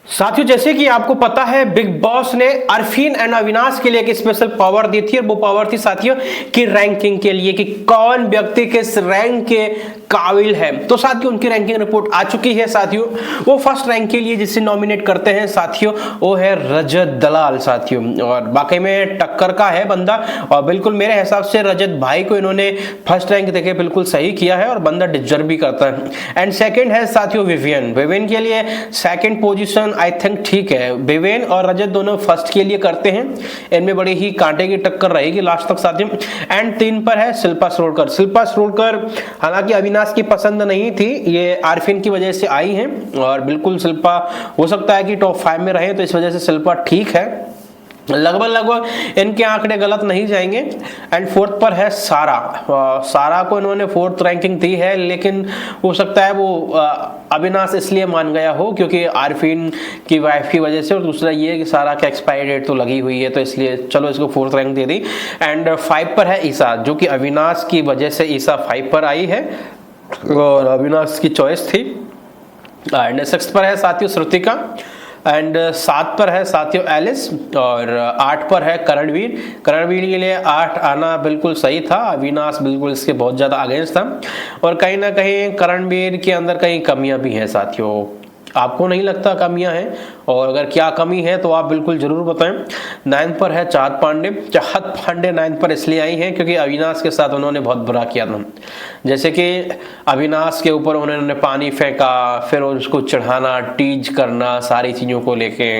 साथियों, जैसे कि आपको पता है बिग बॉस ने अरफीन एंड अविनाश के लिए एक स्पेशल पावर दी थी और वो पावर थी साथियों की रैंकिंग के लिए कि कौन व्यक्ति किस रैंक के काबिल है। तो साथियों उनकी रैंकिंग रिपोर्ट आ चुकी है। साथियों वो फर्स्ट रैंक के लिए जिसे नॉमिनेट करते हैं साथियों वो है रजत दलाल साथियों, और वाकई में टक्कर का है बंदा और बिल्कुल मेरे हिसाब से रजत भाई को इन्होंने फर्स्ट रैंक देके बिल्कुल सही किया है और बंदा डिजर्व भी करता है। एंड सेकंड है साथियों विवियन के लिए सेकंड पोजीशन आई थिंक ठीक है। विवेन और रजत दोनों फर्स्ट के लिए करते हैं, इनमें बड़ी ही कांटे की टक्कर रहेगी लास्ट तक साथियों। एंड 3 पर है शिल्पा सरोडकर हालांकि अविनाश की पसंद नहीं थी, ये आरफिन की वजह से आई हैं और बिल्कुल शिल्पा हो सकता है कि टॉप 5 में रहे, तो इस वजह से शिल्पा ठीक है, लगभग इनके आंकड़े गलत नहीं जाएंगे। एंड 4th पर है सारा को इन्होंने 4th रैंकिंग दी है, लेकिन हो सकता है वो अविनाश इसलिए मान गया हो क्योंकि आरफीन की वाइफ की वजह से, और दूसरा ये कि सारा का एक्सपायरी डेट तो लगी हुई है, तो इसलिए चलो इसको 4th rank they the. And 5 पर है ईसा, जो कि अविनाश की वजह से ईसा 5 पर आई है और अविनाश की चॉइस थी। एंड 6th पर है साथियों श्रुतिका, एंड 7 पर है साथियों एलिस, और 8 पर है करणवीर के लिए 8 आना बिल्कुल सही था, अविनाश बिल्कुल इसके बहुत ज़्यादा अगेंस्ट था और कहीं ना कहीं करणवीर के अंदर कहीं कमियां भी हैं साथियों। आपको नहीं लगता कमियां हैं, और अगर क्या कमी है तो आप बिल्कुल जरूर बताएं। 9 पर है चाहत पांडे 9 पर इसलिए आई हैं क्योंकि अविनाश के साथ उन्होंने बहुत बुरा किया था, जैसे कि अविनाश के ऊपर उन्होंने पानी फेंका, फिर उसको चढ़ाना, टीज करना सारी चीज़ों को लेके,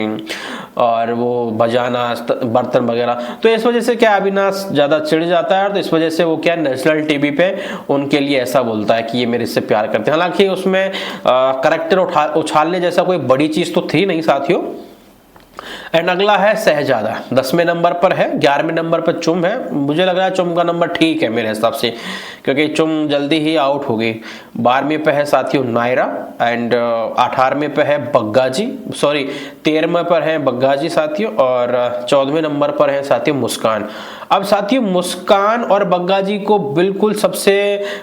और वो बजाना बर्तन वगैरह, तो इस वजह से क्या अविनाश ज़्यादा चिढ़ जाता है, तो इस वजह से वो क्या नेशनल टीवी पे उनके लिए ऐसा बोलता है कि ये मेरे से प्यार करते हैं। हालांकि उसमें करैक्टर उछालने जैसा कोई बड़ी चीज़ तो थी नहीं साथियों। एंड अगला है शहजादा, 10वें नंबर पर है, 11वें नंबर पर चुम है। मुझे लग रहा है चुम का नंबर ठीक है मेरे हिसाब से, क्योंकि चुम जल्दी ही आउट हो गई। 12वें पे है साथियों नायरा, एंड 18वें पे है बग्गाजी, 13वें पर है बग्गाजी साथियों, और 14वें नंबर पर है साथियों मुस्कान। अब साथियों मुस्कान और बग्गाजी को बिल्कुल सबसे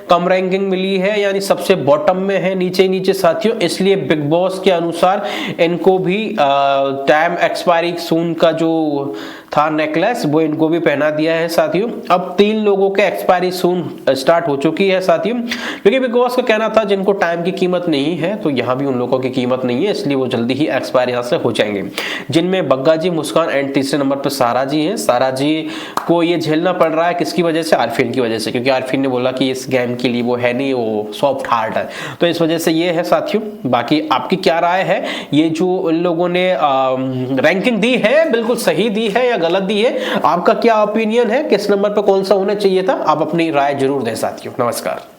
कम रैंकिंग मिली है, यानी सबसे बॉटम में है, नीचे साथियों, इसलिए बिग बॉस के अनुसार इनको भी टाइम एक्सपायरी सून का जो था नेकलेस वो इनको भी पहना दिया है साथियों। अब 3 लोगों के एक्सपायरी सून स्टार्ट हो चुकी है साथियों, क्योंकि बिग बॉस का कहना था जिनको टाइम की कीमत नहीं है तो यहाँ भी उन लोगों की कीमत नहीं है, इसलिए वो जल्दी ही एक्सपायर यहाँ से हो जाएंगे, जिनमें बग्गाजी, मुस्कान एंड तीसरे नंबर पर सारा जी हैं। सारा जी को ये झेलना पड़ रहा है किसकी वजह से? आरफीन की वजह से, क्योंकि आरफीन ने बोला कि इस गेम के लिए वो है नहीं, वो सॉफ्ट हार्ट है, तो इस वजह से ये है साथियों। बाकी आपकी क्या राय है? ये जो इन लोगों ने रैंकिंग दी है बिल्कुल सही दी है या गलत दी है? आपका क्या ओपिनियन है, किस नंबर पर कौन सा होना चाहिए था? आप अपनी राय जरूर दें साथियों। नमस्कार।